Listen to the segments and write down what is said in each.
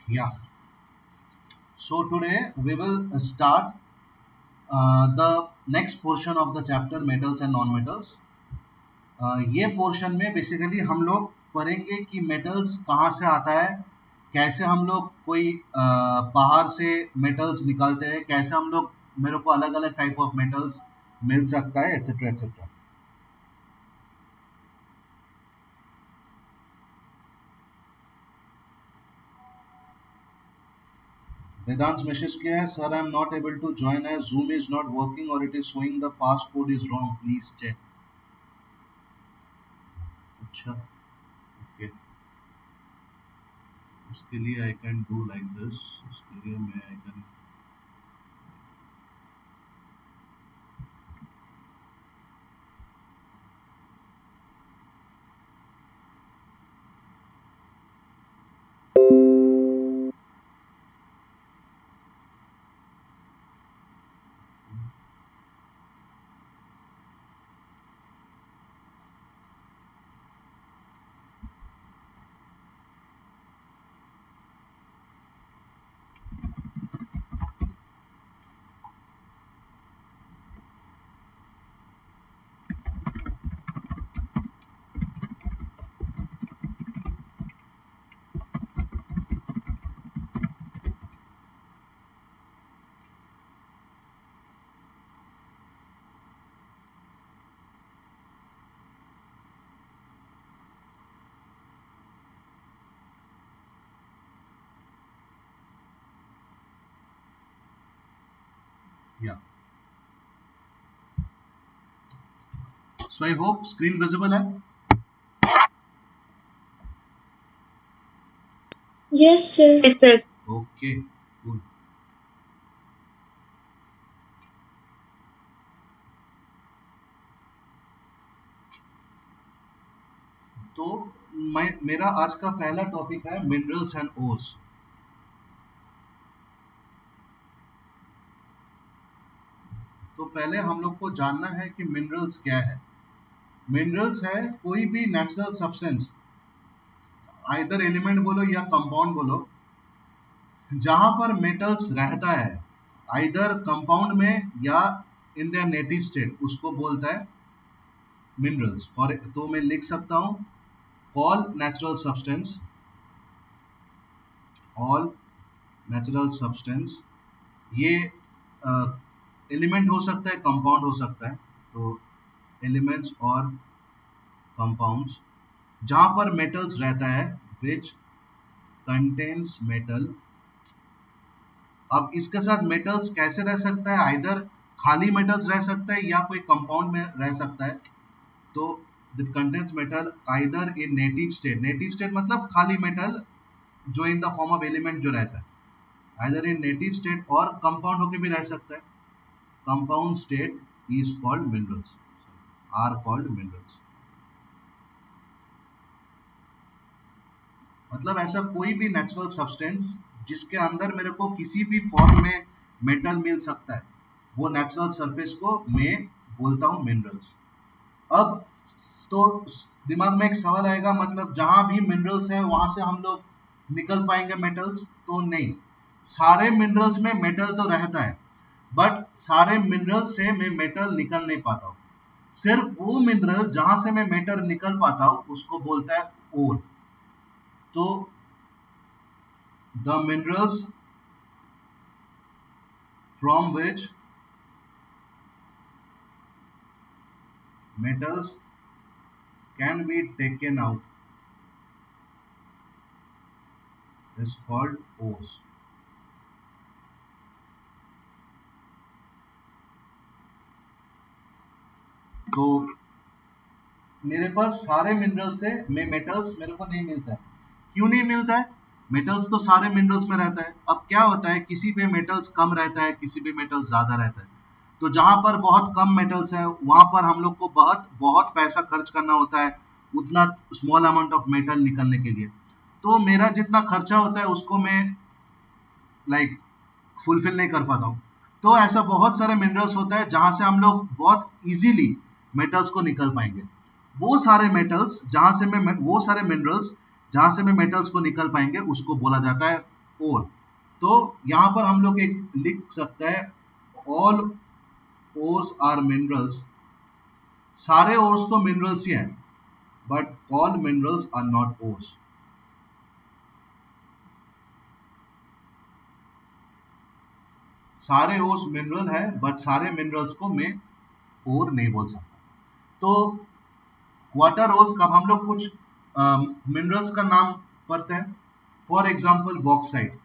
Yeah. So today we will start the next portion of the chapter metals and non-metals. ये portion में basically हम लोग पढ़ेंगे कि मेटल्स कहाँ से आता है, कैसे हम लोग कोई बाहर से मेटल्स निकालते हैं, कैसे हम लोग मेरे को अलग अलग टाइप ऑफ मेटल्स मिल सकता है, एटसेट्रा एटसेट्रा. वेदांत मैसेज किया है, sir I am not able to join है, जूम इज नॉट वर्किंग और it is showing the passcode is wrong, please check. अच्छा, ओके. उसके लिए I can do like this. उसके लिए मैं आई कैन या. So I hope screen visible है. Yes, sir. Yes, sir. Okay, cool. तो मेरा आज का पहला टॉपिक है मिनरल्स एंड ओर्स. तो पहले हम लोग को जानना है कि मिनरल्स क्या है. मिनरल्स है कोई भी नेचुरल सब्सटेंस, आइदर एलिमेंट बोलो या कंपाउंड बोलो, जहां पर मेटल्स रहता है आइदर कंपाउंड में या इन देयर नेटिव स्टेट, उसको बोलता है मिनरल्स. फॉर तो मैं लिख सकता हूं all natural substance, all natural substance. ये एलिमेंट हो सकता है, कंपाउंड हो सकता है. तो एलिमेंट्स और कंपाउंड्स जहां पर मेटल्स रहता है, विच कंटेन्स मेटल. अब इसके साथ मेटल्स कैसे रह सकता है, आइदर खाली मेटल्स रह सकता है या कोई कंपाउंड में रह सकता है. तो it contains metal either in native state. Native state मतलब खाली मेटल जो in the form of element जो रहता है, आइदर इन नेटिव स्टेट और कंपाउंड होके भी रह सकता है. Compound state is called minerals, are called minerals. मतलब ऐसा कोई भी नेचुरल सब्सटेंस जिसके अंदर मेरे को किसी भी फॉर्म में मेटल मिल सकता है, वो नेचुरल सरफेस को मैं बोलता हूँ मिनरल्स. अब तो दिमाग में एक सवाल आएगा, मतलब जहां भी मिनरल्स है वहां से हम लोग निकल पाएंगे मेटल्स? तो नहीं, सारे मिनरल्स में मेटल तो रहता है, बट सारे मिनरल्स से मैं मेटल निकल नहीं पाता हूँ. सिर्फ वो मिनरल जहां से मैं मेटल निकल पाता हूँ उसको बोलता है ओर. तो the minerals from which metals can be taken out is called ores. तो मेरे पास सारे मिनरल्स है, मैं मेटल्स मेरे को नहीं मिलता है. क्यों नहीं मिलता है? मेटल्स तो सारे मिनरल्स में रहता है. अब क्या होता है, किसी पे मेटल्स कम रहता है, किसी पे मेटल्स ज्यादा रहता है. तो जहां पर बहुत कम मेटल्स है वहां पर हम लोग को बहुत बहुत पैसा खर्च करना होता है उतना स्मॉल अमाउंट ऑफ मेटल निकलने के लिए. तो मेरा जितना खर्चा होता है उसको मैं फुलफिल नहीं कर पाता हूँ. तो ऐसा बहुत सारे मिनरल्स होता है जहां से हम लोग बहुत इजीली मेटल्स को निकल पाएंगे. वो सारे मेटल्स जहां से मैं वो सारे मिनरल्स जहां से मैं मेटल्स को निकल पाएंगे उसको बोला जाता है ओर, तो यहाँ पर हम लोग एक लिख सकते हैं ऑल ओर्स आर मिनरल्स, सारे ओर्स तो मिनरल्स ही हैं, but all minerals are not ores. सारे ओर्स मिनरल है बट सारे मिनरल्स को मैं ओर नहीं बोल सकता। तो वाटर ओर्स का हम लोग कुछ मिनरल्स का नाम पढ़ते हैं। फॉर एग्जांपल बॉक्साइट,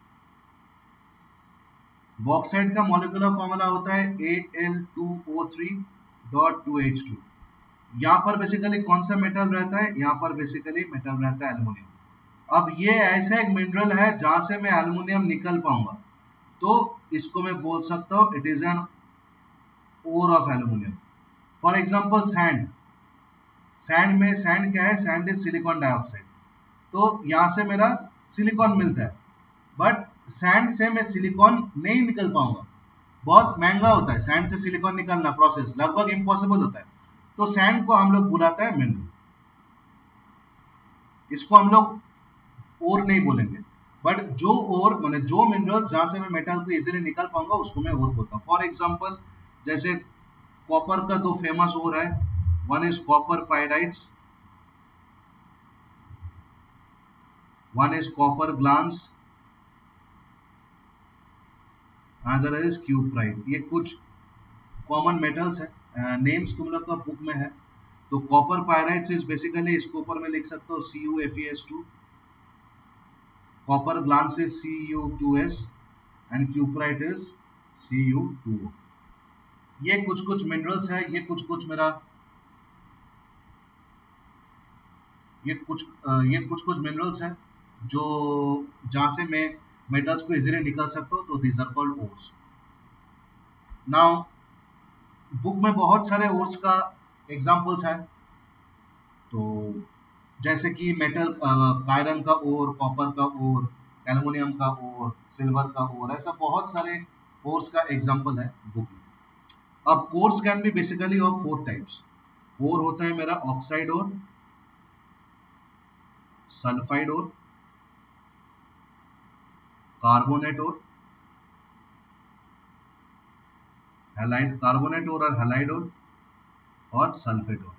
बॉक्साइट का मॉलिक्यूलर फॉर्मूला होता है Al2O3.2H2। यहाँ पर बेसिकली कौन सा मेटल रहता है, यहाँ पर बेसिकली मेटल रहता है एल्युमिनियम। अब ये ऐसा एक मिनरल है जहां से मैं एल्युमिनियम निकल पाऊंगा, तो इसको मैं बोल सकता हूँ it is an ore of aluminium. For example sand, sand में सैंड क्या है, सैंड इज सिलिकॉन डाइऑक्साइड, तो यहाँ से मेरा सिलिकॉन मिलता है, बट सैंड से मैं सिलिकॉन नहीं निकल पाऊंगा, बहुत महंगा होता है सैंड से सिलिकॉन निकालना, प्रोसेस लगभग इम्पॉसिबल होता है। तो सैंड को हम लोग बुलाता है मिनरल, इसको हम लोग ओर नहीं बोलेंगे, बट जो ओर माने जो मिनरल्स जहां से मैं मेटल को इजीली निकाल पाऊंगा उसको मैं ओर बोलता हूँ। फॉर एग्जांपल जैसे कॉपर का दो फेमस ओर है, one is copper pyrites, one is copper glance, other is cuprite. ये कुछ कॉमन मेटल्स है, नेम्स तुम लोग का बुक में है। तो कॉपर पायराइट्स इज बेसिकली इसके ऊपर में लिख सकते हो CuFeS2, copper glance is Cu2S and cuprite is Cu2O। ये कुछ कुछ मिनरल्स है, ये कुछ कुछ मेरा ये कुछ कुछ मिनरल्स है जो जहां से मैं मेटल्स को इजीली निकाल सकता हूँ, तो these are called ores. Now book में बहुत सारे ओर्स का एग्जांपल्स है, तो जैसे कि मेटल आयरन का ओर, कॉपर का ओर, एल्युमिनियम का ओर, सिल्वर का ओर, ऐसा बहुत सारे ओर्स का एग्जांपल है बुक में। अब course can be basically of four types. Ore होता है मेरा oxide ore, sulphide ore, carbonate ore, halide, carbonate ore और हैलाइड ओर, और सल्फेट ओर।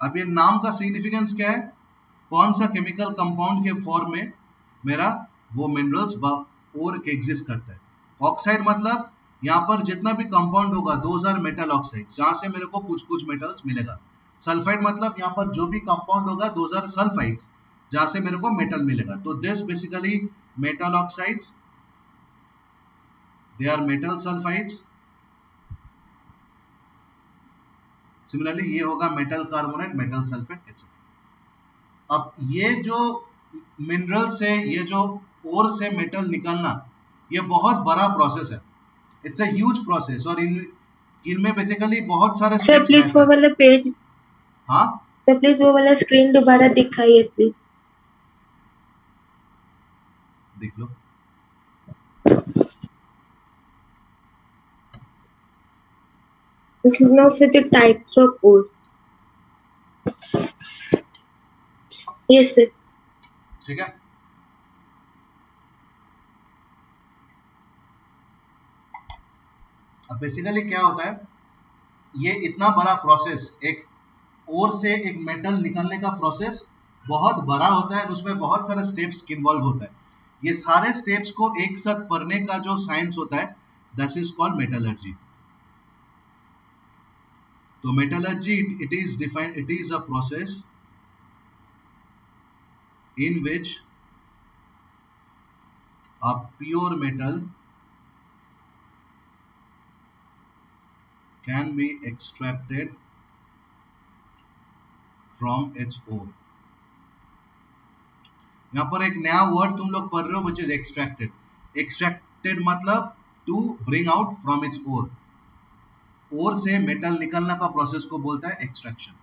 अब ये नाम का सिग्निफिकेंस क्या है, कौन सा केमिकल कंपाउंड के फॉर्म में मेरा वो मिनरल्स और एग्जिस्ट करता है। ऑक्साइड मतलब यहाँ पर जितना भी कंपाउंड होगा दोज आर मेटल ऑक्साइड्स, जहां से मेरे को कुछ कुछ मेटल्स मिलेगा। सल्फाइड मतलब यहाँ पर जो भी कंपाउंड होगा दोज आर सल्फाइड्स, जहां से मेरे को मेटल मिलेगा। तो this basically metal oxides, they are metal sulphides. Similarly ये होगा metal carbonate, metal sulphate etcetera. अब ये जो मिनरल से, ये जो ओर से मेटल निकलना, ये बहुत बड़ा प्रोसेस है, इट्स अ ह्यूज प्रोसेस, और इनमें बेसिकली बहुत सारे सर स्टेप्स प्लीज रहते वो हैं। वाला पेज, हाँ सर प्लीज वो वाला स्क्रीन दोबारा दिखाइए प्लीज। देख लो। This is now for the types of ore. Yes sir. ठीक है, अब बेसिकली क्या होता है, ये इतना बड़ा प्रोसेस, एक ओर से एक मेटल निकलने का प्रोसेस बहुत बड़ा होता है, उसमें बहुत सारे स्टेप्स इन्वॉल्व होता है। ये सारे स्टेप्स को एक साथ पढ़ने का जो साइंस होता है, दैट इज कॉल्ड मेटलर्जी। तो metallurgy it is defined, it is a process in which a pure metal can be extracted from its ore। यहाँ पर एक नया वर्ड तुम लोग पढ़ रहे हो which is extracted। extracted मतलब to bring out from its ore, ओर से मेटल निकलना का प्रोसेस को बोलता है एक्सट्रैक्शन।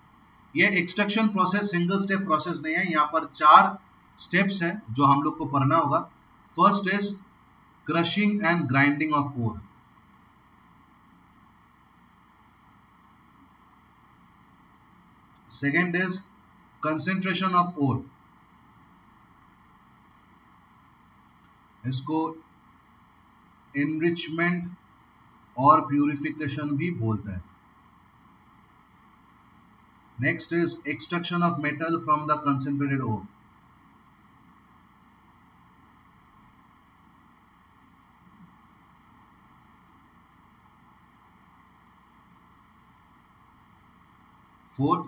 ये extraction process single step process नहीं है, यहाँ पर 4 स्टेप्स है जो हम लोग को पढ़ना होगा। First is crushing and grinding of ore, second is concentration of ore, इसको एनरिचमेंट और प्यूरिफिकेशन भी बोलते हैं. Next is extraction of metal from the concentrated ore. Fourth,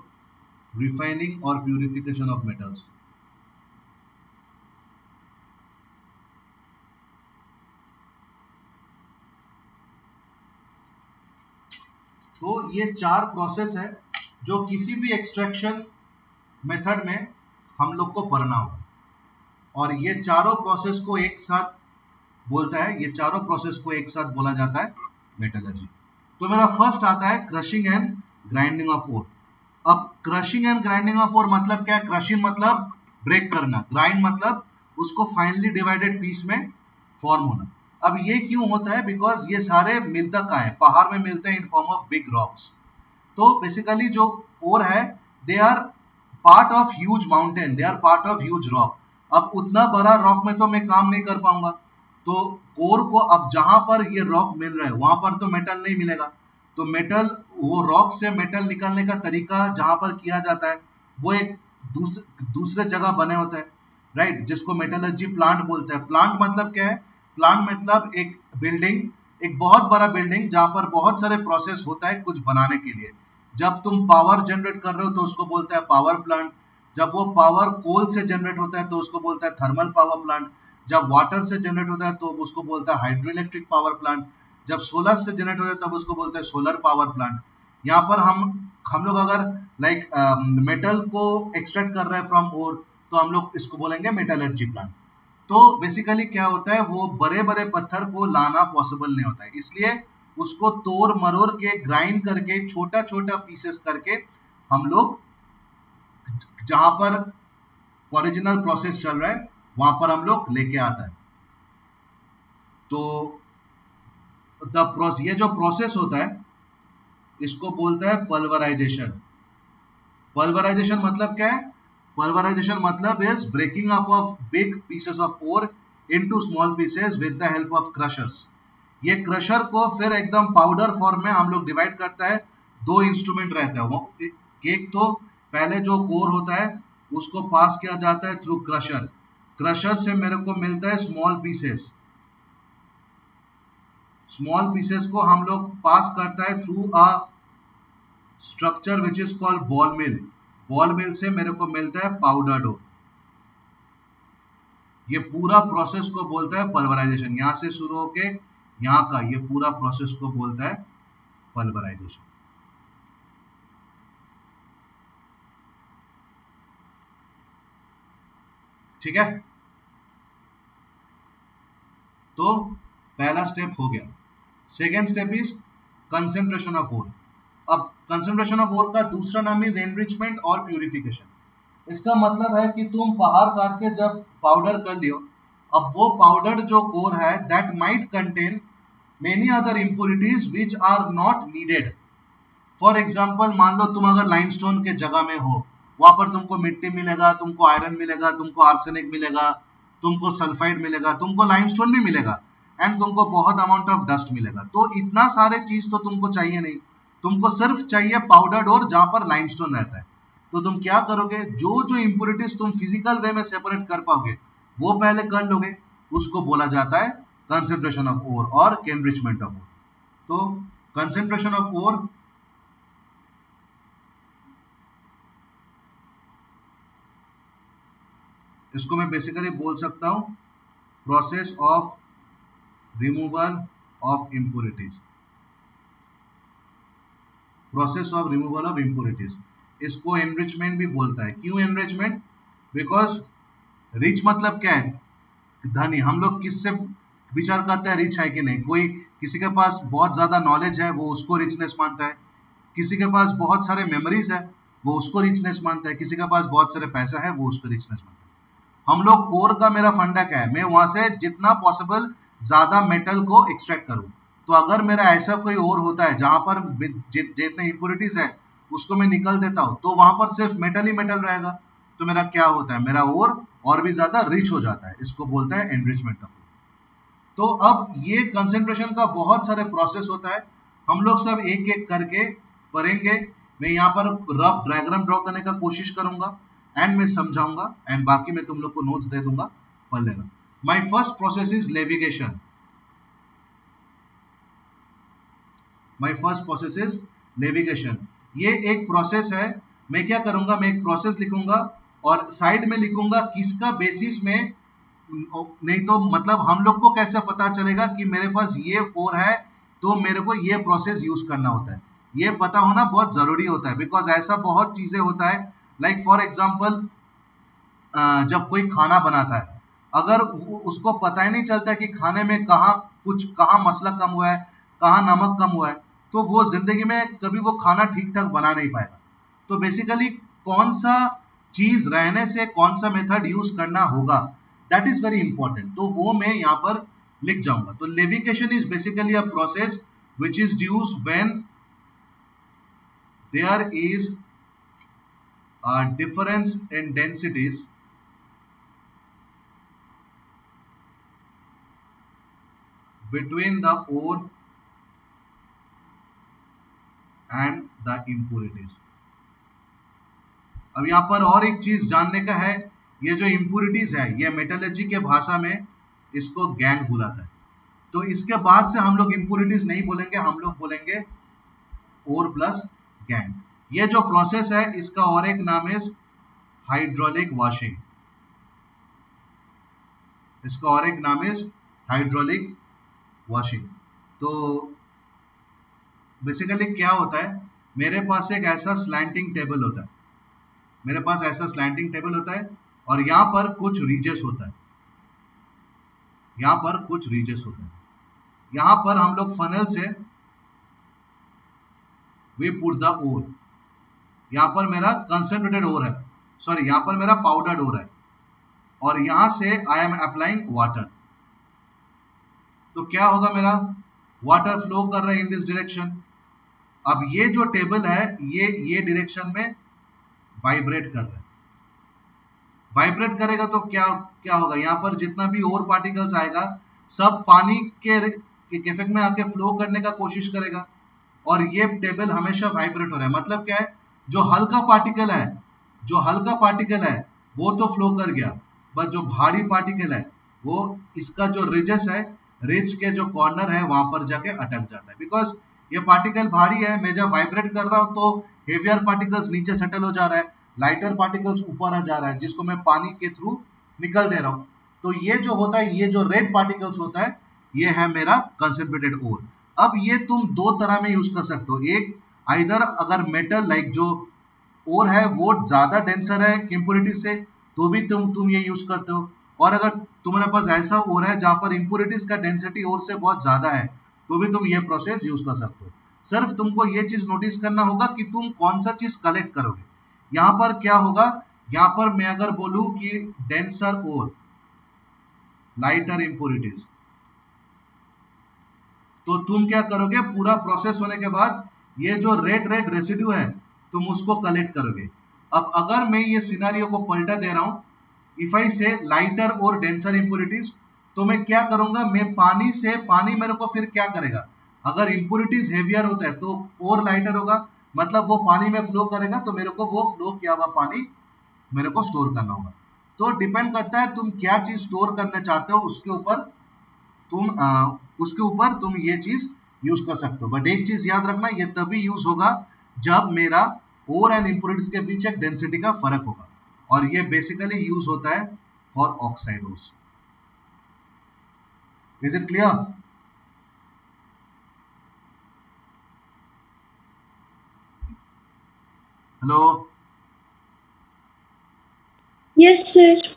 refining or purification of metals. तो ये चार प्रोसेस है जो किसी भी एक्सट्रैक्शन मेथड में हम लोग को पढ़ना होगा, और ये चारों प्रोसेस को एक साथ बोलता है, ये चारों प्रोसेस को एक साथ बोला जाता है मेटलर्जी. तो मेरा फर्स्ट आता है crushing and grinding of ore. अब crushing and grinding of ore मतलब क्या है? क्रशिंग मतलब ब्रेक करना, ग्राइंड मतलब उसको फाइनली डिवाइडेड पीस में फॉर्म होना. अब ये क्यों होता है? बिकॉज ये सारे मिलता कहाँ है? पहाड़ में मिलते हैं in form of big rocks. तो बेसिकली जो ओर है they are part of huge mountain, they are part of huge rock. अब उतना बड़ा रॉक में तो मैं काम नहीं कर पाऊंगा, तो कोर को अब जहां पर ये रॉक मिल रहा है वहां पर तो मेटल नहीं मिलेगा. तो मेटल, वो रॉक से मेटल निकालने का तरीका जहां पर किया जाता है वो एक दूसरे जगह बने होता है, राइट, जिसको मेटलर्जी प्लांट बोलते हैं. प्लांट मतलब क्या है? प्लांट मतलब एक बिल्डिंग, एक बहुत बड़ा बिल्डिंग जहां पर बहुत सारे प्रोसेस होता है कुछ बनाने के लिए. जब तुम पावर जनरेट कर रहे हो तो उसको बोलते हैं पावर प्लांट. जब वो पावर कोल से जनरेट होता है तो उसको बोलता है थर्मल पावर प्लांट. जब वाटर से जनरेट होता है तो उसको बोलता है हाइड्रो इलेक्ट्रिक पावर प्लांट. जब सोलर से जनरेट होता है तब उसको बोलते हैं सोलर पावर प्लांट. यहाँ पर हम लोग अगर लाइक मेटल को एक्सट्रैक्ट कर रहे हैं फ्रॉम ओर तो हम लोग इसको बोलेंगे मेटलर्जी प्लांट. तो बेसिकली क्या होता है, वो बड़े बड़े पत्थर को लाना पॉसिबल नहीं होता है, इसलिए उसको तोड़ मरोड़ के ग्राइंड करके छोटा छोटा पीसेस करके हम लोग जहां पर ओरिजिनल प्रोसेस चल रहा है वहां पर हम लोग लेके आता है. तो ये जो प्रोसेस होता है इसको बोलता है पल्वराइजेशन. पल्वराइजेशन मतलब क्या है? पल्वराइजेशन मतलब is breaking up of big pieces of ore into small pieces with the help of crushers. ये क्रशर को फिर एकदम पाउडर फॉर्म में हम लोग डिवाइड करता है. दो इंस्ट्रूमेंट रहता है, वो एक तो पहले जो कोर होता है उसको पास किया जाता है थ्रू क्रशर. क्रशर से मेरे को मिलता है स्मॉल पीसेस. स्मॉल पीसेस को हम लोग पास करता है through a structure which is called ball mill. Ball mill से मेरे को मिलता है पाउडर डो. ये पूरा प्रोसेस को बोलता है पल्वराइजेशन. यहां से शुरू होके यहां का ये पूरा प्रोसेस को बोलता है पल्वराइजेशन. ठीक है, तो पहला स्टेप हो गया. Second step is concentration of ore. अब कंसेंट्रेशन ऑफ ओर का दूसरा नाम इज एनरिचमेंट और प्यूरिफिकेशन. इसका मतलब है कि तुम पहाड़ काट के जब पाउडर कर लियो, अब वो पाउडर जो कोर है that might contain many other impurities which are not needed. For example, मान लो तुम अगर लाइमस्टोन के जगह में हो, वहां पर तुमको मिट्टी मिलेगा, तुमको आयरन मिलेगा, तुमको आर्सेनिक मिलेगा, तुमको सल्फाइड मिलेगा, तुमको लाइमस्टोन भी मिलेगा, एंड तुमको बहुत अमाउंट ऑफ डस्ट मिलेगा. तो इतना सारे चीज तो तुमको चाहिए नहीं, तुमको सिर्फ चाहिए पाउडर और जहां पर लाइमस्टोन रहता है. तो तुम क्या करोगे? जो जो इंप्योरिटीज तुम फिजिकल वे में सेपरेट कर पाओगे वो पहले कर लोगे. उसको बोला जाता है कंसेंट्रेशन ऑफ ओर और एनरिचमेंट ऑफ ओर. तो कंसेंट्रेशन ऑफ ओर इसको मैं बेसिकली बोल सकता हूं process of removal of impurities. Process of removal of impurities, इसको एनरिचमेंट भी बोलता है. क्यों एनरिचमेंट? बिकॉज रिच मतलब क्या है? धनी. हम लोग किससे विचार करते हैं रिच है कि नहीं? कोई किसी के पास बहुत ज्यादा नॉलेज है वो उसको रिचनेस मानता है, किसी के पास बहुत सारे मेमोरीज है वो उसको रिचनेस मानता है, किसी के पास बहुत सारे पैसा है वो उसको रिचनेस मानता है. हम लोग कोर का मेरा फंडा क्या है? मैं वहां से जितना पॉसिबल ज्यादा मेटल को एक्सट्रैक्ट करूं. तो अगर मेरा ऐसा कोई और होता है जहां पर जितने इंप्योरिटीज है उसको मैं निकल देता हूं तो वहां पर सिर्फ मेटल ही मेटल रहेगा. तो मेरा क्या होता है? मेरा और भी ज्यादा रिच हो जाता है. इसको बोलता है एनरिचमेंट ऑफ. तो अब ये कंसेंट्रेशन का बहुत सारे प्रोसेस होता है, हम लोग सब एक एक करके पढ़ेंगे। मैं यहाँ पर रफ डायग्राम ड्रॉ करने का कोशिश करूंगा एंड मैं समझाऊंगा एंड बाकी मैं तुम लोग को नोट्स दे दूंगा, पढ़ लेना। My first process is levigation. My first process is levigation. ये एक प्रोसेस है। मैं क्या करूंगा, मैं एक प्रोसेस लिखूंगा और साइड में लिखूंगा किसका बेसिस में, नहीं तो मतलब हम लोग को कैसे पता चलेगा कि मेरे पास ये कोर है तो मेरे को ये प्रोसेस यूज करना होता है। ये पता होना बहुत जरूरी होता है, बिकॉज ऐसा बहुत चीजें होता है। लाइक फॉर एग्जाम्पल, जब कोई खाना बनाता है, अगर उसको पता ही नहीं चलता कि खाने में कहाँ मसला कम हुआ है, कहाँ नमक कम हुआ है, तो वो जिंदगी में कभी वो खाना ठीक ठाक बना नहीं पाएगा। तो बेसिकली कौन सा चीज रहने से कौन सा मेथड यूज करना होगा, दैट इज वेरी इंपॉर्टेंट। तो वो मैं यहाँ पर लिख जाऊंगा। तो levigation is basically a process which is used when there is a difference in densities between the ore and the impurities. अब यहाँ पर और एक चीज जानने का है, ये जो impurities है ये मेटलर्जी के भाषा में इसको गैंग बुलाता है। तो इसके बाद से हम लोग impurities नहीं बोलेंगे, हम लोग बोलेंगे ore प्लस गैंग। ये जो प्रोसेस है इसका और एक नाम है हाइड्रोलिक वॉशिंग। इसका और एक नाम है हाइड्रोलिक वॉशिंग। तो बेसिकली क्या होता है, मेरे पास एक ऐसा स्लैंटिंग टेबल होता है, मेरे पास ऐसा स्लैंटिंग टेबल होता है और यहाँ पर कुछ रीजेस होता है, यहाँ पर कुछ रीजेस होता है। यहाँ पर हम लोग फनल से वी पुट द ओर, यहाँ पर मेरा कंसंट्रेटेड ओर है, सॉरी यहाँ पर मेरा पाउडर्ड ओर है और यहाँ से आई एम अप्लाइंग वाटर। तो क्या होगा, मेरा वाटर फ्लो कर रहा है इन दिस डायरेक्शन। अब ये जो टेबल है ये डायरेक्शन में वाइब्रेट कर रहा है। वाइब्रेट करेगा तो क्या होगा, यहाँ पर जितना भी और पार्टिकल्स आएगा सब पानी के इफेक्ट में आके फ्लो करने का कोशिश करेगा और ये टेबल हमेशा वाइब्रेट हो रहा है। मतलब क्या है, जो हल्का पार्टिकल है वो तो फ्लो कर गया, बट जो भारी पार्टिकल है वो इसका जो रिजेस है, रिज के जो कॉर्नर है वहां पर जाके अटक जाता है। बिकॉज ये पार्टिकल भारी है, मैं जब वाइब्रेट कर रहा हूं तो हेवियर पार्टिकल्स नीचे सेटल हो जा रहा है, लाइटर पार्टिकल्स ऊपर आ जा रहा है जिसको मैं पानी के थ्रू निकल दे रहा हूं। तो ये जो होता है, ये जो रेड पार्टिकल्स होता है, ये है मेरा कंसंट्रेटेड ओर। अब ये तुम दो तरह में यूज कर सकते हो। एक, आइदर अगर मेटल लाइक जो ओर है वो ज्यादा डेंसर है इम्प्योरिटीज से तो भी तुम ये यूज करते हो, और अगर तुम्हारे पास ऐसा ओर है जहां पर इम्प्योरिटीज का डेंसिटी ओर से बहुत ज्यादा है तो भी तुम ये प्रोसेस यूज कर सकते हो। सिर्फ तुमको ये चीज नोटिस करना होगा कि तुम कौन सा चीज कलेक्ट करोगे। यहाँ पर क्या होगा, यहाँ पर मैं अगर बोलूं कि डेंसर ओर, लाइटर इम्प्योरिटीज, तो तुम क्या करोगे, पूरा प्रोसेस होने के बाद ये जो रेड रेसिड्यू है तुम उसको कलेक्ट करोगे। अब अगर मैं ये सिनारियो को पलटा दे रहा हूं, इफ आई से लाइटर और डेंसर इम्प्योरिटीज, तो मैं क्या करूंगा, मैं पानी मेरे को फिर क्या करेगा, अगर इम्प्योरिटीज हेवियर होता है तो और लाइटर होगा, मतलब वो पानी में फ्लो करेगा तो मेरे को वो फ्लो किया हुआ पानी मेरे को स्टोर करना होगा। तो डिपेंड करता है तुम क्या चीज स्टोर करना चाहते हो, उसके ऊपर तुम ये चीज यूज कर सकते हो। बट एक चीज याद रखना, ये तभी यूज होगा जब मेरा ओर एंड इम्प्योरिटीज के बीच एक डेंसिटी का फर्क होगा, और ये बेसिकली यूज होता है for oxide ores. Is it clear? Hello? Yes sir.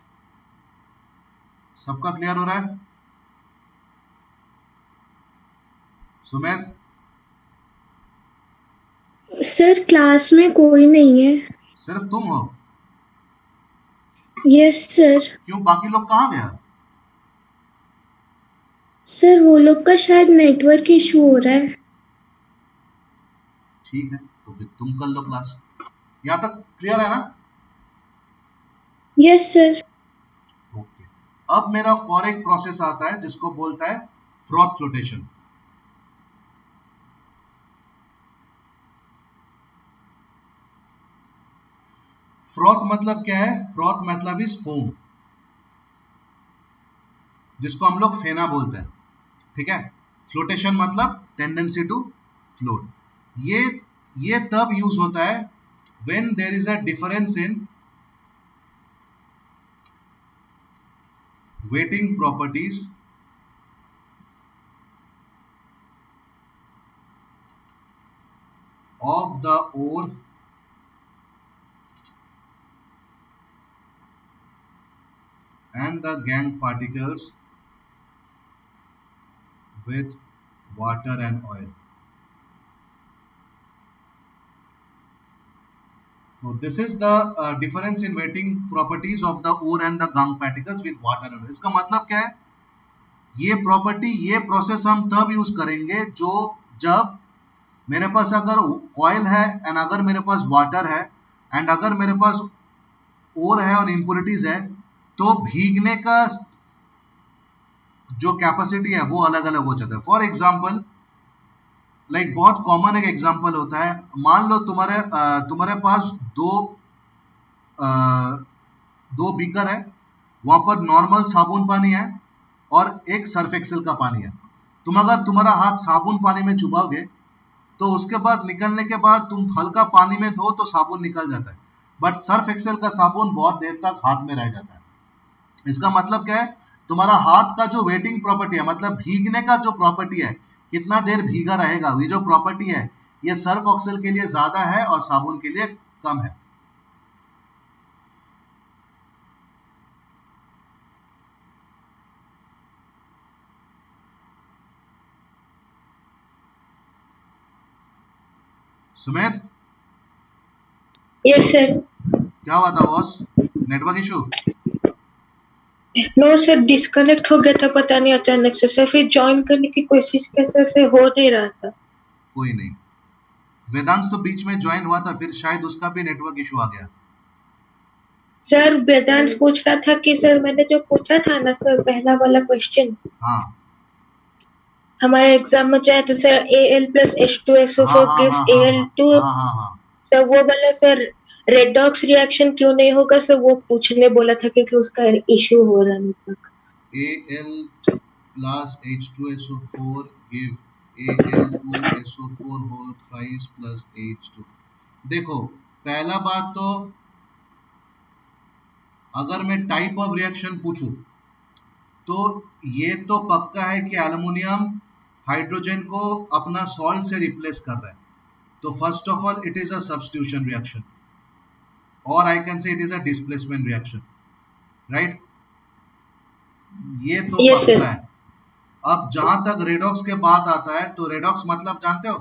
सबका क्लियर हो रहा है? सुमित? सर क्लास में कोई नहीं है। सिर्फ तुम हो? Yes sir. क्यों, बाकी लोग कहाँ गया? सर वो लोग का शायद नेटवर्क इशू हो रहा है। ठीक है, तो फिर तुम कर लो क्लास। यहाँ तक क्लियर है ना? Yes sir. ओके। अब मेरा और एक प्रोसेस आता है जिसको बोलता है फ्रॉथ फ्लोटेशन। फ्रॉथ मतलब क्या है? फ्रॉथ मतलब इज फोम, जिसको हम लोग फेना बोलते हैं, ठीक है। फ्लोटेशन मतलब टेंडेंसी टू फ्लोट। ये तब यूज होता है when there is a difference in weighting properties of the ore and the gangue particles with water and oil. So this is the difference in weighting properties of the ore and the gangue particles with water and oil. इसका मतलब क्या है? ये property, ये process हम तब use करेंगे जब मेरे पास अगर ऑयल है एंड अगर मेरे पास वाटर है एंड अगर मेरे पास ओर है और इम्प्योरिटीज है, तो भीगने का जो कैपेसिटी है वो अलग अलग हो जाता है। फॉर एग्जाम्पल, लाइक बहुत कॉमन एक एग्जाम्पल होता है, मान लो तुम्हारे पास दो बीकर है, वहां पर नॉर्मल साबुन पानी है और एक सर्फ एक्सेल का पानी है। अगर तुम्हारा हाथ साबुन पानी में चुबाओगे तो उसके बाद निकलने के बाद तुम हल्का पानी में धो तो साबुन निकल जाता है, बट सर्फ एक्सेल का साबुन बहुत देर तक हाथ में रह जाता है। इसका मतलब क्या है? तुम्हारा हाथ का जो वेटिंग प्रॉपर्टी है, मतलब भीगने का जो प्रॉपर्टी है, कितना देर भीगा रहेगा, ये जो प्रॉपर्टी है ये सर्फ एक्सेल के लिए ज्यादा है और साबुन के लिए कम है। Sumit, yes sir. क्या हुआ था boss? Network issue? No sir, disconnect हो गया था पता नहीं अचानक से सर, फिर ज्वाइन करने की कोशिश की सर, फिर हो नहीं रहा था। कोई नहीं, वेदांश तो बीच में ज्वाइन हुआ था, फिर शायद उसका भी नेटवर्क इशू आ गया। सर वेदांश पूछ रहा था कि सर मैंने जो पूछा था ना सर पहला वाला क्वेश्चन, हाँ हमारे एग्जाम में जो है तो sir Al+H2SO4 gives Al2, sir वो वाला सर रेडॉक्स रिएक्शन क्यों नहीं होगा सर, वो पूछने बोला था क्योंकि उसका इशू हो रहा नहीं था। Al+H2SO4 give Al2SO4 whole thrice plus H2। देखो, पहला बात तो अगर मैं टाइप ऑफ रिएक्शन पूछूं तो ये तो पक्का है कि एल्युमिनियम हाइड्रोजन को अपना सॉल्ट से रिप्लेस कर रहा है, तो first of all it is a substitution reaction, और I can say it is a displacement reaction, right? ये तो Yes, पक्का sir. है। अब जहां तक रेडॉक्स के बात आता है, तो रेडॉक्स मतलब जानते हो?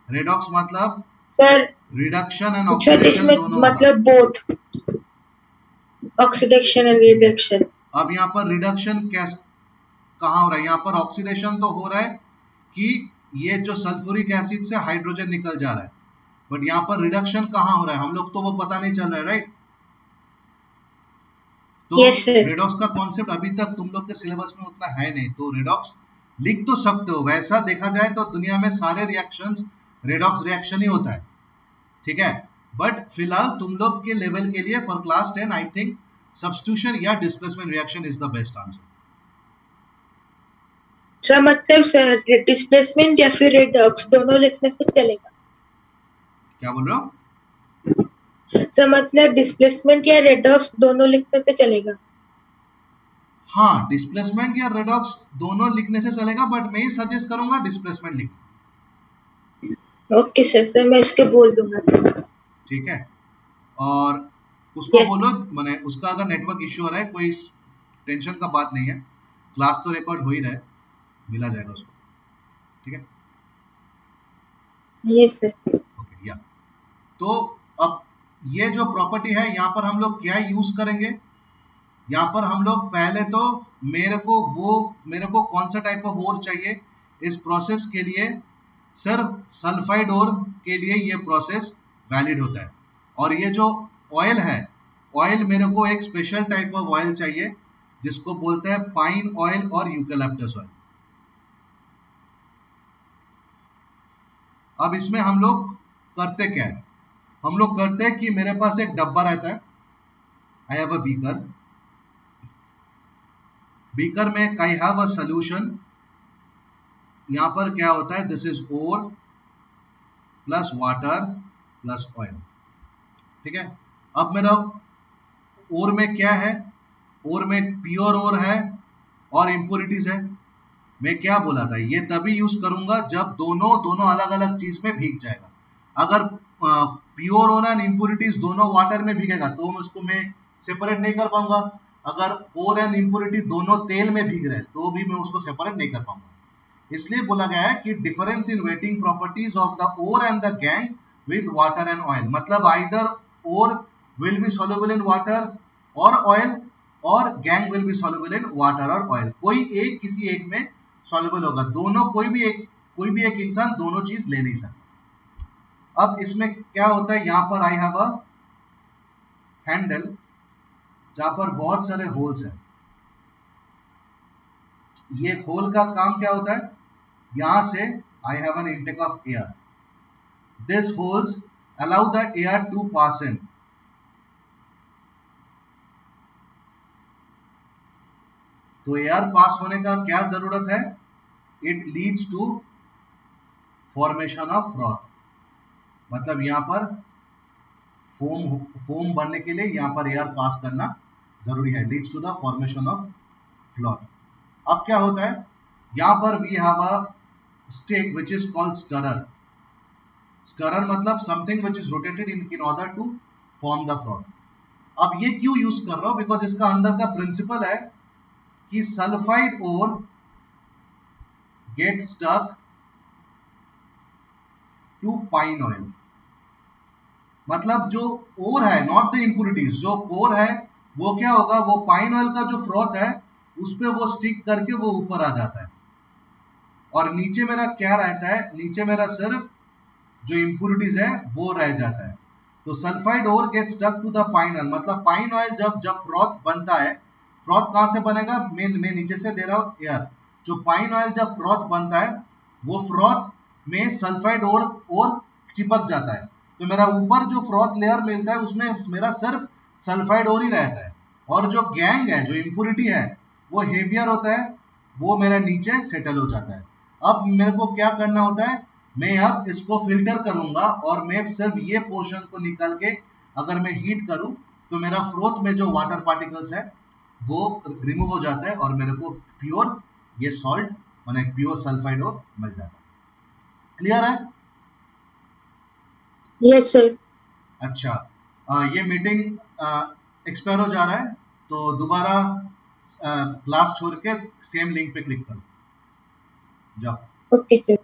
रेडॉक्स मतलब sir reduction and sir oxidation इसमें दोनों मतलब बोथ ऑक्सीडेशन एंड रिडक्शन। अब यहाँ पर रिडक्शन कैसे कहाँ हो रहा है? यहाँ पर ऑक्सीडेशन तो हो रहा है कि ये जो सल्फ्यूरिक एसिड से हाइड्रोजन निकल जा रहा है, बट यहाँ पर रिडक्शन कहाँ हो रहा है हम लोग तो वो पता नहीं चल रहा है, राइट? तो रेडॉक्स का कॉन्सेप्ट अभी तक तुम लोग के सिलेबस में उतना है नहीं, तो रेडॉक्स लिख तो सकते हो। वैसा देखा जाए तो दुनिया में सारे रिएक्शंस रेडॉक्स रिएक्शन ही होता है, ठीक है। बट फिलहाल तुम लोग के लेवल के लिए for class 10 I think substitution या displacement reaction is the best answer. Sir मतलब सर डिस्प्लेसमेंट या फिर रेडॉक्स दोनों लिखने से चलेगा? क्या बोल रहे हो? सर मतलब डिस्प्लेसमेंट या रेडॉक्स दोनों लिखने से चलेगा? हाँ, डिस्प्लेसमेंट या रेडॉक्स दोनों लिखने से चलेगा, बट मैं ही सजेस्ट करूंगा डिस्प्लेसमेंट लिखना। ओके सर, मैं इसके बोल दूंगा। ठीक है, और उसको Yes. बोलो, मैंने उसका अगर नेटवर्क इश्यू हो रहा है कोई टेंशन का बात नहीं है, क्लास तो रिकॉर्ड हो ही रहा है, मिला जाएगा उसको, ठीक है। Yes sir. ओके, या तो अब ये जो प्रॉपर्टी है यहाँ पर हम लोग क्या यूज करेंगे? यहाँ पर हम लोग पहले तो मेरे को कौन सा टाइप ऑफ ओर चाहिए इस प्रोसेस के लिए? सिर्फ सल्फाइड ओर के लिए ये प्रोसेस वैलिड होता है। और ये जो ऑयल है, ऑयल मेरे को एक स्पेशल टाइप ऑफ ऑयल चाहिए जिसको बोलते हैं पाइन ऑयल और यूकेलिप्टस ऑयल। अब इसमें हम लोग करते क्या है, हम लोग करते हैं कि मेरे पास एक डब्बा रहता है, I have a beaker, beaker में आई हैव अ सोल्यूशन, यहां पर क्या होता है, this is ore plus water plus oil, ठीक है। अब मेरा ओर में क्या है, ओर में प्योर ओर है और इंप्योरिटीज है। मैं क्या बोला था, ये तभी यूज करूंगा जब दोनों दोनों अलग अलग चीज में भीग जाएगा। अगर प्योर ओर एंड इंप्योरिटीज दोनों वाटर में भीगेगा तो उसको मैं सेपरेट नहीं कर पाऊंगा। अगर ओर एंड इंप्योरिटी दोनों तेल में भीग रहे तो भी मैं उसको सेपरेट नहीं कर पाऊंगा। इसलिए बोला गया है कि difference in wetting properties of the ore and the gangue with water and oil, मतलब either ore will be soluble in water और ऑयल और gangue will be soluble in water और ऑयल, कोई एक किसी एक में soluble होगा, दोनों कोई भी एक इंसान दोनों चीज ले नहीं सकता। अब इसमें क्या होता है, यहां पर आई हैव अ हैंडल जहां पर बहुत सारे होल्स हैं। ये होल का काम क्या होता है, यहां से I have an intake of air, this holes allow the air to pass in, तो एयर पास होने का क्या जरूरत है, it leads to formation of froth, मतलब यहां पर फोम बनने के लिए यहां पर एयर पास करना जरूरी है, leads to the formation of froth. अब क्या होता है, यहां पर we have a stick which is called stirrer, stirrer मतलब something which is rotated in order to form the froth. अब ये क्यों यूज कर रहा हूं, बिकॉज इसका अंदर का प्रिंसिपल है कि sulphide ore get stuck to pine oil, मतलब जो ओर है, नॉट द इंप्योरिटीज, जो कोर है वो क्या होगा, वो पाइन ऑयल का जो फ्रॉथ है उस पे वो स्टिक करके वो ऊपर आ जाता है, और नीचे मेरा क्या रहता है, नीचे मेरा सिर्फ जो इंप्योरिटीज है वो रह जाता है। तो sulphide ore get stuck to the pine oil, मतलब पाइन ऑयल जब फ्रॉथ बनता है, फ्रॉथ कहां से बनेगा, मैं नीचे से दे रहा हूं एयर, जो पाइन ऑयल जब फ्रॉथ बनता है वो फ्रॉथ में सल्फाइड और चिपक जाता है, तो मेरा ऊपर जो फ्रॉथ लेयर मिलता है उसमें मेरा सिर्फ सल्फाइड और ही रहता है, और जो गैंग है, जो इंप्योरिटी है वो हेवियर होता है, वो मेरा नीचे सेटल हो जाता है। अब मेरे को क्या करना होता है, मैं अब इसको फिल्टर करूंगा और मैं सिर्फ ये पोर्शन को निकाल के अगर मैं हीट करूं तो मेरा फ्रोथ में जो वाटर पार्टिकल्स है वो रिमूव हो जाता है और मेरे को प्योर ये सॉल्ट माने प्योर सल्फाइड और मिल जाता है। क्लियर है? Yes sir. अच्छा, ये मीटिंग एक्सपायर हो जा रहा है, तो दोबारा क्लास छोड़ के सेम लिंक पे क्लिक करो, जाओ। Okay sir.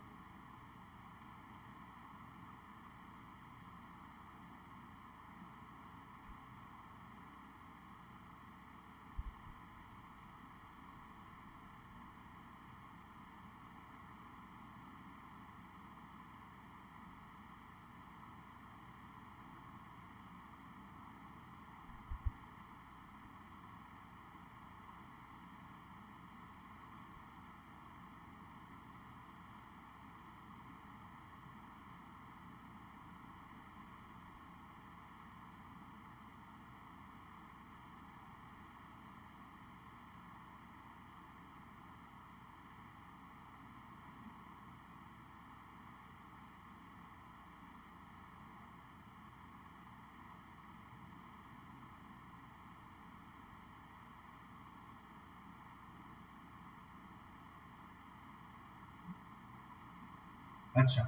अच्छा,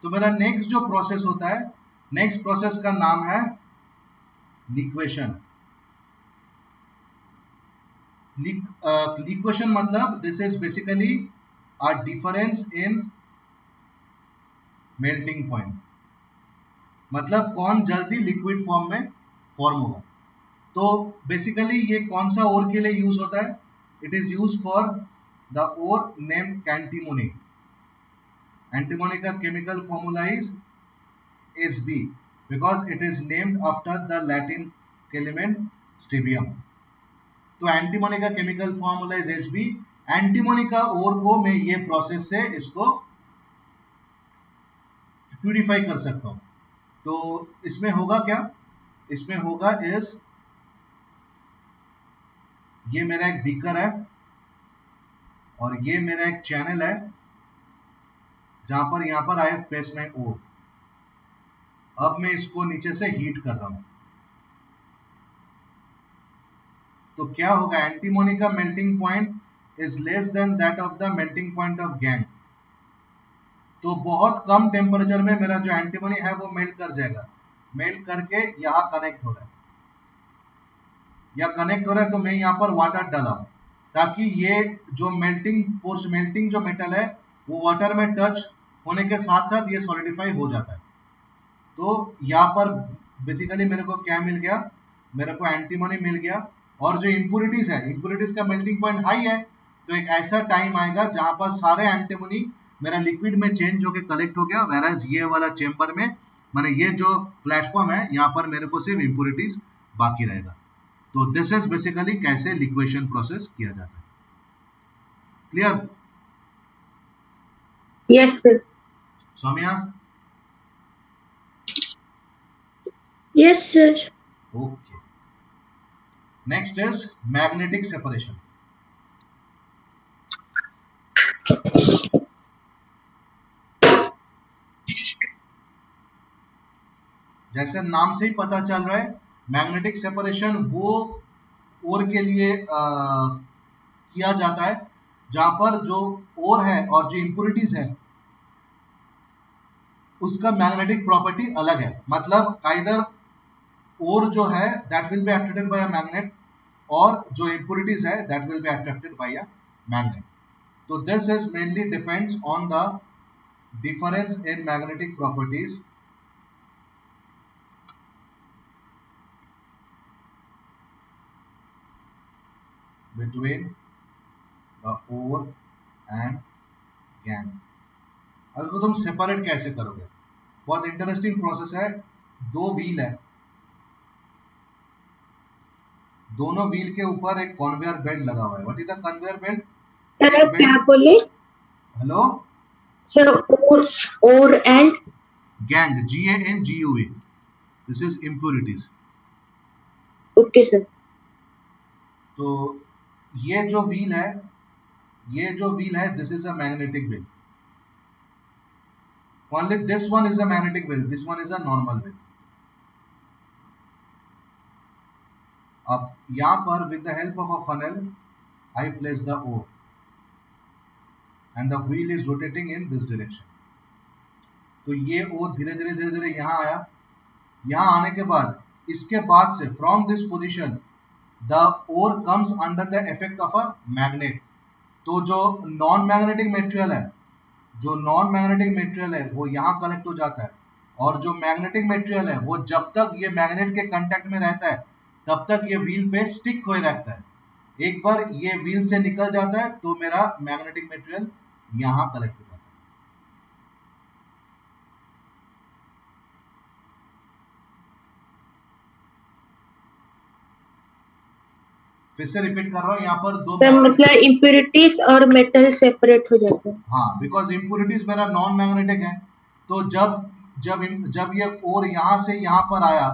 तो मेरा नेक्स्ट जो प्रोसेस होता है, नेक्स्ट प्रोसेस का नाम है लिक्वेशन। लिक्वेशन मतलब this is basically a difference in melting point, मतलब कौन जल्दी लिक्विड फॉर्म में फॉर्म होगा। तो बेसिकली ये कौन सा ओर के लिए यूज होता है, it is use for the ore named antimony. Antimony का chemical formula is Sb because it is named after the Latin element stibium. तो एंटीमोनी का chemical formula is Sb। Antimony का ओर को मैं ये प्रोसेस से इसको प्यूरिफाई कर सकता हूँ। तो इसमें होगा क्या, इसमें होगा इज ये मेरा एक बीकर है और ये मेरा एक चैनल है जहां पर यहां पर आई हैव प्लेस्ड माय ओर। अब मैं इसको नीचे से हीट कर रहा हूं, तो क्या होगा, एंटीमोनी का melting point is less than that of the melting point of gang. तो बहुत कम टेम्परेचर में मेरा जो एंटीमोनी है वो मेल्ट कर जाएगा। मेल्ट करके यहाँ कनेक्ट हो रहा है, या कनेक्ट हो रहा है, तो मैं यहाँ पर वाटर डाला हूँ ताकि ये जो मेल्टिंग जो मेटल है वो वाटर में टच होने के साथ साथ ये सॉलिडिफाई हो जाता है। तो यहाँ पर बेसिकली मेरे को क्या मिल गया, मेरे को एंटीमोनी मिल गया। और जो इम्प्यूरिटीज है, इम्प्यूरिटीज का मेल्टिंग पॉइंट हाई है, तो एक ऐसा टाइम आएगा जहां पर सारे एंटीमोनी मेरा लिक्विड में चेंज होकर कलेक्ट हो गया, वेराज ये वाला चेम्बर में माने ये जो प्लेटफॉर्म है यहाँ पर मेरे को सिर्फ इम्प्यूरिटीज बाकी रहेगा। तो दिस इज बेसिकली कैसे लिक्वेशन प्रोसेस किया जाता है। Clear? Yes sir. Saumya? Yes sir. Okay, next is magnetic separation. जैसे नाम से ही पता चल रहा है, मैग्नेटिक सेपरेशन वो ओर के लिए किया जाता है जहां पर जो ओर है और जो इम्प्यूरिटीज है उसका मैग्नेटिक प्रॉपर्टी अलग है। मतलब आइदर ओर जो है that will be attracted by a magnet, और जो इम्प्यूरिटीज है that will be attracted by a magnet. तो this is mainly depends on the difference in magnetic properties between the ore and gangue। अब इसको तुम separate कैसे करोगे, बहुत इंटरेस्टिंग प्रोसेस है। दो व्हील है, दोनों व्हील के ऊपर एक कन्वेयर बेल्ट लगा हुआ है। What is the conveyor belt? Sir क्या बोले? हेलो सर, और and gang, GANGUE, this is impurities. Okay sir. तो ये जो व्हील है this is a magnetic wheel. Only this one is a magnetic wheel, this one is a normal wheel। अब यहाँ पर with the help of a funnel I place the ore and the wheel is rotating in this direction। तो ये ore धीरे धीरे यहाँ आया। यहाँ आने के बाद इसके बाद से from this position the ore comes under the effect of a magnet। तो जो नॉन मैग्नेटिक मटेरियल है वो यहाँ कलेक्ट हो जाता है, और जो मैग्नेटिक मटेरियल है वो जब तक ये मैग्नेट के कांटेक्ट में रहता है तब तक ये व्हील पे स्टिक हुए रहता है। एक बार ये व्हील से निकल जाता है तो मेरा मैग्नेटिक मटेरियल यहाँ कलेक्ट हो जाता है। फिर से रिपीट कर रहा हूँ, यहाँ पर दो मतलब इम्प्यूरिटीज और मेटल सेपरेट हो जाते हैं। हाँ, बिकॉज इम्प्यूरिटीज मेरा नॉन मैग्नेटिक है। तो जब ये ओर यहाँ से यहाँ पर आया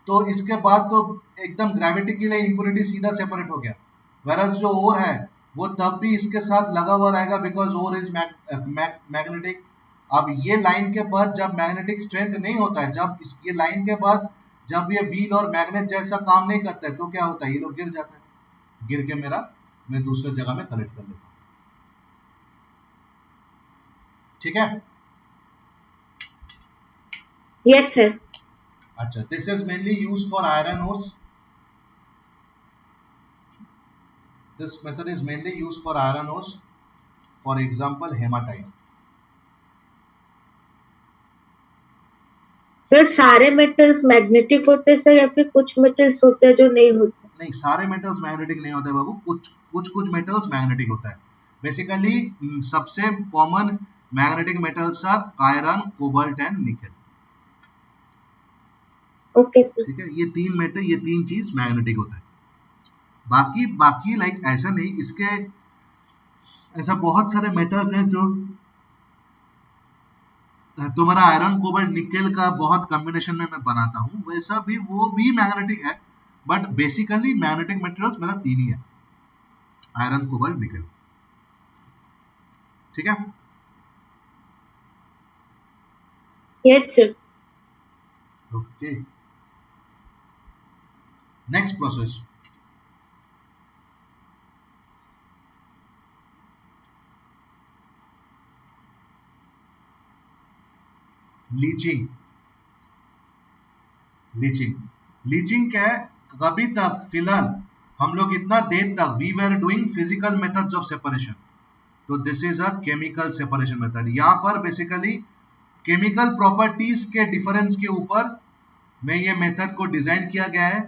तो इसके बाद तो एकदम ग्रेविटी के लिए इम्प्यूरिटी सीधा सेपरेट हो गया। वेरस जो ओर है वो तब भी इसके साथ लगा हुआ रहेगा बिकॉज ओर इज मैग्नेटिक। अब ये लाइन के बाद जब मैग्नेटिक स्ट्रेंथ नहीं होता है, ये लाइन के बाद जब ये व्हील और मैग्नेट जैसा काम नहीं करता है तो क्या होता है, ये लोग गिर जाता है। गिर के मैं दूसरे जगह में कलेक्ट कर लेता हूँ। ठीक है? Yes sir. अच्छा, this is mainly used for iron ores. This method is mainly used for iron ores, for example hematite। Sir सारे मेटल्स मैग्नेटिक होते हैं या फिर कुछ मेटल्स होते हैं जो नहीं होते? नहीं, सारे मेटल्स मैग्नेटिक नहीं होते बाबू, कुछ मेटल्स मैग्नेटिक होता है। बेसिकली सबसे common magnetic metals are iron, cobalt and nickel. Okay sir. ठीक है, ये तीन चीज मैग्नेटिक होता है। बाकी लाइक ऐसा नहीं, ऐसा बहुत सारे मेटल्स हैं जो तुम्हारा आयरन कोबाल्ट निकेल का बहुत कॉम्बिनेशन में मैं बनाता हूँ, वैसा भी वो भी मैग्नेटिक है, बट बेसिकली मैग्नेटिक मटेरियल्स मेरा 3 ही है, आयरन कोबाल्ट निकेल। ठीक है? Yes sir. Okay, next process. Leaching. Leaching leaching क्या है? कभी तक फिलहाल हम लोग इतना देर तक we were doing physical methods of separation, तो this is a chemical separation method. यहाँ पर बेसिकली केमिकल प्रॉपर्टीज के डिफरेंस के ऊपर में ये मेथड को डिजाइन किया गया है,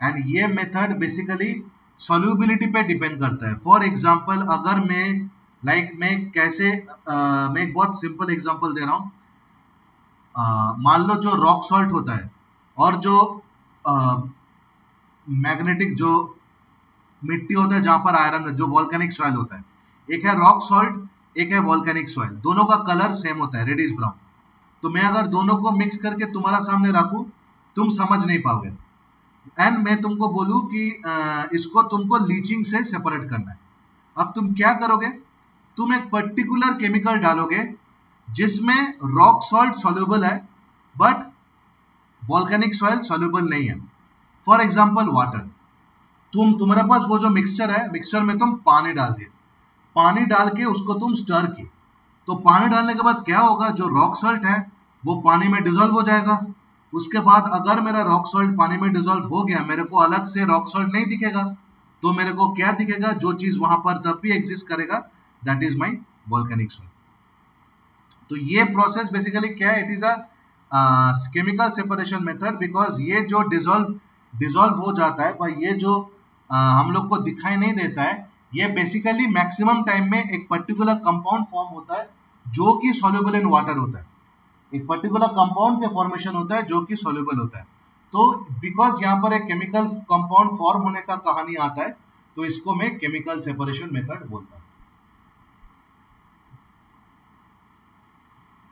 एंड ये मेथड बेसिकली सॉल्युबिलिटी पे डिपेंड करता है। फॉर एग्जांपल अगर मैं मैं कैसे मैं एक बहुत सिंपल एग्जांपल दे रहा हूँ। मान लो जो रॉक सॉल्ट होता है और जो मैग्नेटिक जो मिट्टी होता है जहां पर आयरन, जो वॉल्केनिक सॉइल होता है, एक है रॉक सॉल्ट, एक है वॉल्केनिक सॉइल, दोनों का कलर सेम होता है, रेडिश ब्राउन। तो मैं अगर दोनों को मिक्स करके तुम्हारा सामने रखूं, तुम समझ नहीं पाओगे, एंड मैं तुमको बोलूं कि इसको तुमको लीचिंग से सेपरेट करना है। अब तुम क्या करोगे? तुम एक पर्टिकुलर केमिकल डालोगे जिसमें रॉक सॉल्ट सॉल्युबल है बट वॉल्केनिक सॉइल सॉल्युबल नहीं है। For example water. तुम्हारे पास वो जो मिक्सचर है, मिक्सचर में तुम पानी डाल दिए, पानी डाल के उसको तुम स्टर किए, तो पानी डालने के बाद क्या होगा? जो रॉक सॉल्ट है वो पानी में डिसॉल्व हो जाएगा। उसके बाद अगर मेरा रॉक सॉल्ट पानी में डिसॉल्व हो गया, मेरे को अलग से रॉक सॉल्ट नहीं दिखेगा, तो मेरे को क्या दिखेगा? जो चीज वहां पर तब भी एग्जिस्ट करेगा, that is my volcanic soil. तो ये प्रोसेस बेसिकली क्या है? It is a chemical separation method, because ये जो डिसॉल्व हो जाता है, पर ये जो हम लोग को दिखाई नहीं देता है, ये बेसिकली मैक्सिमम टाइम में एक पर्टिकुलर कंपाउंड फॉर्म होता है जो कि सॉल्युबल इन वाटर होता है। एक पर्टिकुलर कंपाउंड के फॉर्मेशन होता है जो कि सॉल्युबल होता है। तो बिकॉज यहाँ पर एक केमिकल कंपाउंड फॉर्म होने का कहानी आता है, तो इसको मैं केमिकल सेपरेशन मेथड बोलता हूँ।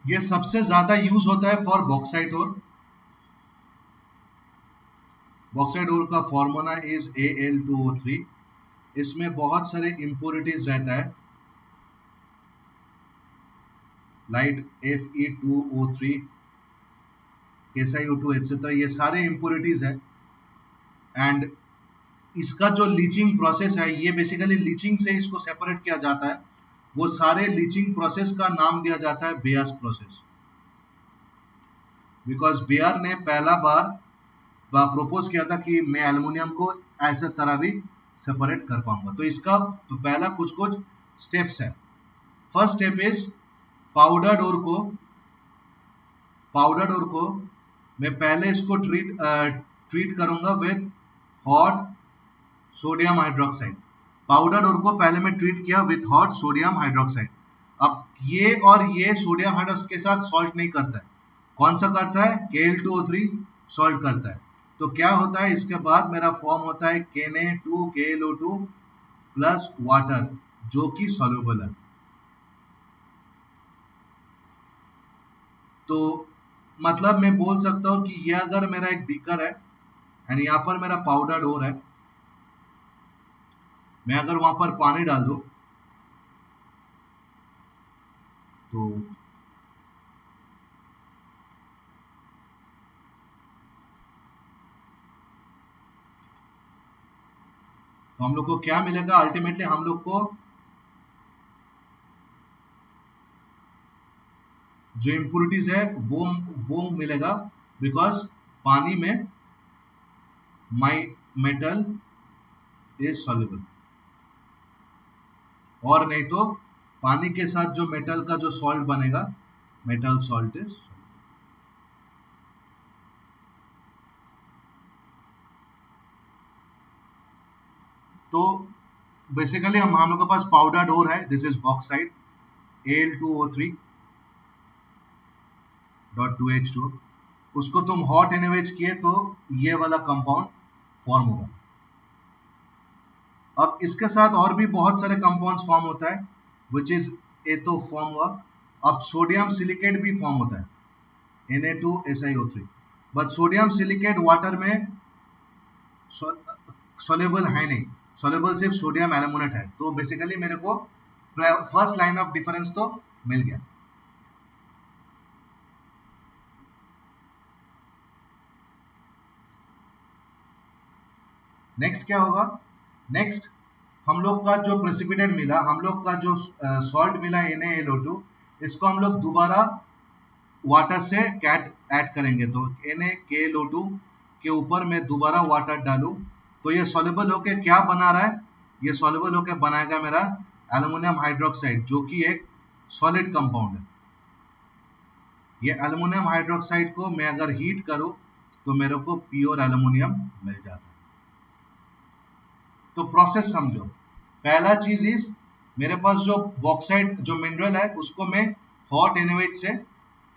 ये सबसे ज्यादा यूज होता है for bauxite ore. Bauxite ore का फॉर्मूला इज Al2O3। इसमें बहुत सारे इंप्योरिटीज रहता है, लाइट Fe2O3, KSiO2 एक्सेट्रा, ये सारे इंप्योरिटीज है। एंड इसका जो लीचिंग प्रोसेस है, ये बेसिकली लीचिंग से इसको सेपरेट किया जाता है। वो सारे लीचिंग प्रोसेस का नाम दिया जाता है बेयर्स प्रोसेस, बिकॉज बेयर ने पहला बार प्रोपोज किया था कि मैं एल्युमिनियम को ऐसे तरह भी सेपरेट कर पाऊंगा। तो इसका पहला कुछ स्टेप्स है। First step is powdered ore को मैं पहले इसको ट्रीट करूंगा with hot sodium hydroxide. Powdered ore को पहले मैं ट्रीट किया विद हॉट सोडियम हाइड्रोक्साइड। अब ये और ये सोडियम हाइड्रोक्साइड के साथ सॉल्ट नहीं करता है, कौन सा करता है? Kl2O3 सॉल्ट करता है। तो क्या होता है? इसके बाद मेरा फॉर्म होता है Na2KLO2 प्लस वाटर, जो कि सॉल्युबल है। तो मतलब मैं बोल सकता हूं कि ये अगर मेरा एक बीकर है एंड यहाँ पर मेरा पाउडर्ड ओर है, मैं अगर वहां पर पानी डाल दूं तो हम लोग को क्या मिलेगा? अल्टीमेटली हम लोग को जो इम्प्योरिटीज है वो मिलेगा, बिकॉज पानी में माई मेटल इज सॉल्युबल, और नहीं तो पानी के साथ जो मेटल का जो सॉल्ट बनेगा, मेटल सॉल्ट इज। तो बेसिकली हम लोग के पास पाउडर्ड ओर है, दिस इज बॉक्साइट Al2O3.2H2। उसको तुम हॉट एनएच किए तो ये वाला कंपाउंड फॉर्म होगा। अब इसके साथ और भी बहुत सारे कंपाउंड्स फॉर्म होता है, विच इज ए तो फॉर्म हुआ, अब सोडियम सिलिकेट भी फॉर्म होता है, Na2SiO3, but sodium silicate water में सॉल्युबल है नहीं, सॉल्युबल सिर्फ सोडियम एल्यूमिनेट है। तो बेसिकली मेरे को फर्स्ट लाइन ऑफ डिफरेंस तो मिल गया। नेक्स्ट क्या होगा? नेक्स्ट हम लोग का जो प्रेसिपिटेट मिला, हम लोग का जो सॉल्ट मिला NaLO2, इसको हम लोग दोबारा वाटर से ऐड करेंगे। तो NaKLO2 के ऊपर मैं दोबारा वाटर डालूं तो ये सॉल्युबल होके क्या बना रहा है? ये सॉल्युबल होके बनाएगा मेरा एल्युमिनियम हाइड्रोक्साइड, जो कि एक सॉलिड कंपाउंड है। ये एल्युमिनियम हाइड्रोक्साइड को मैं अगर हीट करूं तो मेरे को प्योर एल्युमिनियम मिल जाता है। तो प्रोसेस समझो। पहला चीज इज, मेरे पास जो बॉक्साइट जो मिनरल है उसको मैं हॉट एनोवेज से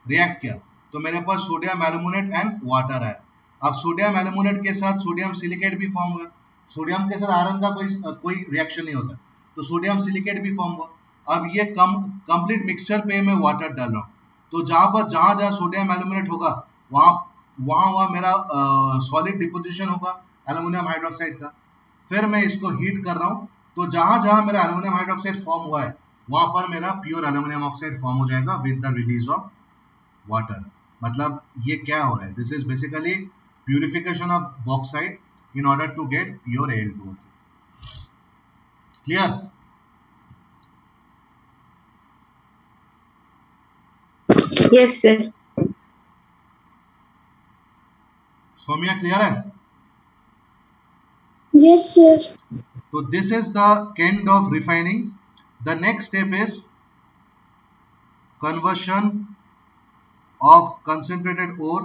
रिएक्ट किया, तो मेरे पास सोडियम एल्यूमिनेट एंड वाटर है। अब सोडियम एल्यूमिनेट के साथ सोडियम सिलिकेट भी फॉर्म हुआ। सोडियम के साथ आयरन का कोई रिएक्शन नहीं होता, तो सोडियम सिलिकेट भी फॉर्म हुआ। अब ये कंप्लीट मिक्सचर पे मैं वाटर डाल रहा हूँ, तो जहां सोडियम एल्यूमिनेट होगा वहां मेरा सॉलिड डिपोजिशन होगा एल्यूमिनियम हाइड्रोक्साइड का। फिर मैं इसको हीट कर रहा हूँ, तो जहां मेरा एल्यूमिनियम हाइड्रोक्साइड फॉर्म हुआ है वहां पर मेरा प्योर एल्यूमिनियम ऑक्साइड फॉर्म हो जाएगा with the release of water. मतलब ये क्या हो रहा है? This is basically purification of bauxite in order to get pure Al2O3। Clear? Yes sir. Saumya clear है? Yes sir. तो this is the end of refining. The next step is conversion of concentrated ore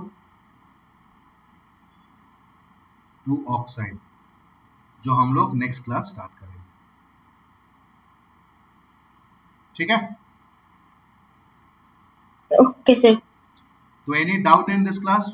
to oxide, जो हम लोग next class start करेंगे। ठीक है? Okay sir. तो any doubt in this class?